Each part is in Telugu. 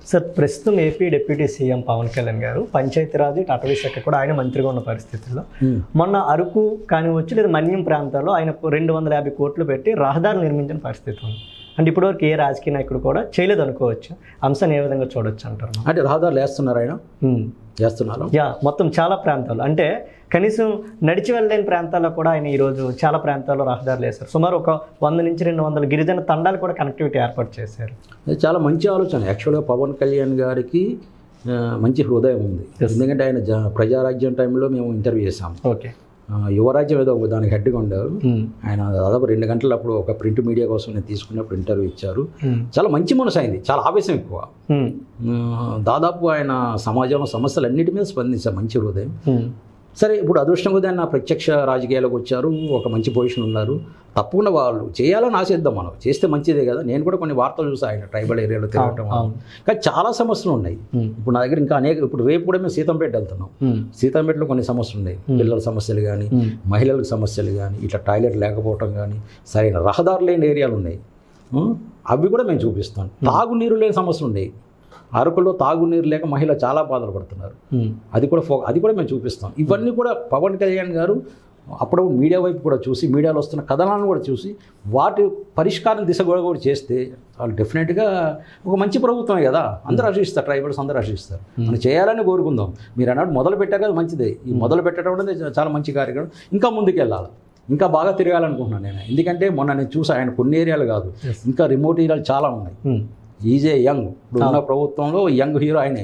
సార్ ప్రస్తుతం AP deputy CM Pawan Kalyan garu Panchayati Raj అటవీ శాఖ కూడా ఆయన మంత్రిగా ఉన్న పరిస్థితుల్లో మొన్న అరకు కానివచ్చు లేదా మన్యం ప్రాంతాల్లో ఆయన 250 కోట్లు పెట్టి రహదారులు నిర్మించిన పరిస్థితి ఉంది. అంటే ఇప్పటివరకు ఏ రాజకీయ నాయకుడు కూడా చేయలేదు అనుకోవచ్చు. అంశాన్ని ఏ విధంగా చూడొచ్చు అంటారు? అంటే రహదారులు వేస్తున్నారు ఆయన చేస్తున్నారు. మొత్తం చాలా ప్రాంతాలు అంటే కనీసం నడిచి వెళ్ళలేని ప్రాంతాల్లో కూడా ఆయన ఈరోజు చాలా ప్రాంతాల్లో రహదారులు వేశారు. సుమారు ఒక 100 నుంచి 200 గిరిజన తండాలు కూడా కనెక్టివిటీ ఏర్పాటు చేశారు. అది చాలా మంచి ఆలోచన. యాక్చువల్గా పవన్ కళ్యాణ్ గారికి మంచి హృదయం ఉంది. ఎందుకంటే ఆయన ప్రజారాజ్యం టైంలో మేము ఇంటర్వ్యూ చేసాము. ఓకే, యువరాజ్యం ఏదో దానికి హెడ్గా ఉండేవారు. ఆయన దాదాపు 2 గంటలు అప్పుడు ఒక ప్రింట్ మీడియా కోసం నేను తీసుకున్నప్పుడు ఇంటర్వ్యూ ఇచ్చారు. చాలా మంచి మనసు అయింది, చాలా ఆవేశం ఎక్కువ. దాదాపు ఆయన సమాజంలో సమస్యలు అన్నిటి మీద స్పందించారు. మంచి హృదయం. సరే, ఇప్పుడు అదృష్టం కూడా ఆయన ప్రత్యక్ష రాజకీయాలకు వచ్చారు, ఒక మంచి పొజిషన్ ఉన్నారు. తప్పకుండా వాళ్ళు చేయాలని ఆశిద్దాం. మనం చేస్తే మంచిదే కదా. నేను కూడా కొన్ని వార్తలు చూసాను ఆయన ట్రైబల్ ఏరియాలో తిరగటం. కానీ చాలా సమస్యలు ఉన్నాయి. ఇప్పుడు నా దగ్గర ఇంకా ఇప్పుడు రేపు కూడా మేము సీతంపేట వెళ్తున్నాం. సీతంపేటలో కొన్ని సమస్యలు ఉన్నాయి. పిల్లల సమస్యలు కానీ, మహిళలకు సమస్యలు కానీ, ఇట్లా టాయిలెట్ లేకపోవటం కానీ, సరైన రహదారులు లేని ఏరియాలు ఉన్నాయి. అవి కూడా మేము చూపిస్తాం. తాగునీరు లేని సమస్యలు ఉన్నాయి. అరకులో తాగునీరు లేక మహిళలు చాలా బాధలు పడుతున్నారు. అది కూడా మేము చూపిస్తాం. ఇవన్నీ కూడా పవన్ కళ్యాణ్ గారు అప్పుడప్పుడు మీడియా వైపు కూడా చూసి, మీడియాలో వస్తున్న కథనాలను కూడా చూసి వాటి పరిష్కారం దిశ కూడా చేస్తే వాళ్ళు డెఫినెట్గా ఒక మంచి ప్రభుత్వమే కదా. అందరూ హర్షిస్తారు, ట్రైబల్స్ అందరూ హర్షిస్తారు. మనం చేయాలని కోరుకుందాం. మీరు అన్నట్టు మొదలు పెట్టారు కదా, మంచిదే. ఈ మొదలు పెట్టడం అనేది చాలా మంచి కార్యక్రమం. ఇంకా ముందుకు వెళ్ళాలి, ఇంకా బాగా తిరగాలనుకుంటున్నాను నేను. ఎందుకంటే మొన్న నేను చూసి ఆయన కొన్ని ఏరియాలు కాదు, ఇంకా రిమోట్ ఏరియాలు చాలా ఉన్నాయి. Is a young. ఇప్పుడు ఉన్న ప్రభుత్వంలో యంగ్ హీరో ఆయనే.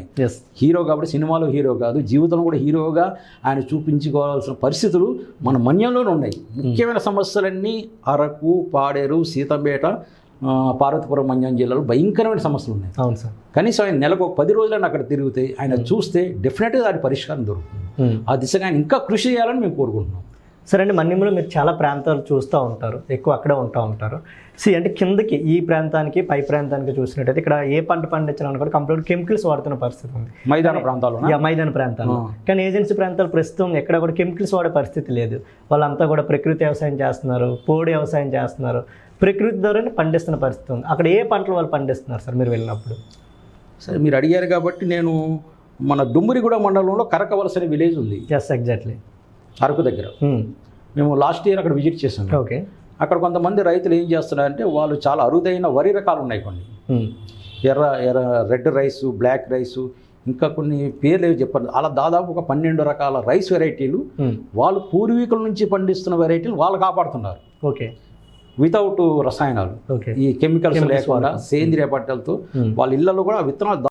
హీరో కాబట్టి సినిమాలో హీరో కాదు, జీవితంలో కూడా హీరోగా ఆయన చూపించుకోవాల్సిన పరిస్థితులు మన మన్యంలోనే ఉన్నాయి. ముఖ్యమైన సమస్యలన్నీ అరకు, పాడేరు, సీతంపేట, పార్వతీపురం, మన్యం జిల్లాలో భయంకరమైన సమస్యలు ఉన్నాయి. అవును సార్. కనీసం ఆయన నెలకు 10 రోజులైనా అక్కడ తిరిగితే ఆయన చూస్తే డెఫినెట్గా దాని పరిష్కారం దొరుకుతుంది. ఆ దిశగా ఆయన ఇంకా కృషి చేయాలని మేము కోరుకుంటున్నాం. సరే అండి, మన్యంలో మీరు చాలా ప్రాంతాలు చూస్తూ ఉంటారు, ఎక్కువ అక్కడే ఉంటారు. అంటే కిందకి ఈ ప్రాంతానికి పై ప్రాంతానికి చూసినట్టయితే ఇక్కడ ఏ పంట పండించాలని కూడా కంప్లీట్ కెమికల్స్ వాడుతున్న పరిస్థితి ఉంది మైదాన ప్రాంతాల్లో. కానీ ఏజెన్సీ ప్రాంతాలు ప్రస్తుతం ఎక్కడ కూడా కెమికల్స్ వాడే పరిస్థితి లేదు. వాళ్ళంతా కూడా ప్రకృతి వ్యవసాయం చేస్తున్నారు, పోడి వ్యవసాయం చేస్తున్నారు, ప్రకృతి ద్వారానే పండిస్తున్న పరిస్థితి ఉంది. అక్కడ ఏ పంటలు వాళ్ళు పండిస్తున్నారు సార్ మీరు వెళ్ళినప్పుడు? సరే, మీరు అడిగారు కాబట్టి నేను మన డుమ్మిరిగూడ మండలంలో కరకవలస అనే విలేజ్ ఉంది. ఎగ్జాక్ట్లీ, అరకు దగ్గర. మేము లాస్ట్ ఇయర్ అక్కడ విజిట్ చేసాం. ఓకే, అక్కడ కొంతమంది రైతులు ఏం చేస్తున్నారంటే వాళ్ళు చాలా అరుదైన వరి రకాలు ఉన్నాయి. కొన్ని ఎర్ర రెడ్ రైసు, బ్లాక్ రైసు, ఇంకా కొన్ని పేర్లు చెప్పండి. అలా దాదాపు ఒక 12 రకాల రైస్ వెరైటీలు వాళ్ళు పూర్వీకుల నుంచి పండిస్తున్న వెరైటీలు వాళ్ళు కాపాడుతున్నారు. ఓకే, వితౌట్ రసాయనాలు, ఈ కెమికల్స్ లేకుండా సేంద్రియ పంటలతో వాళ్ళ ఇళ్లలో కూడా విత్తనాలు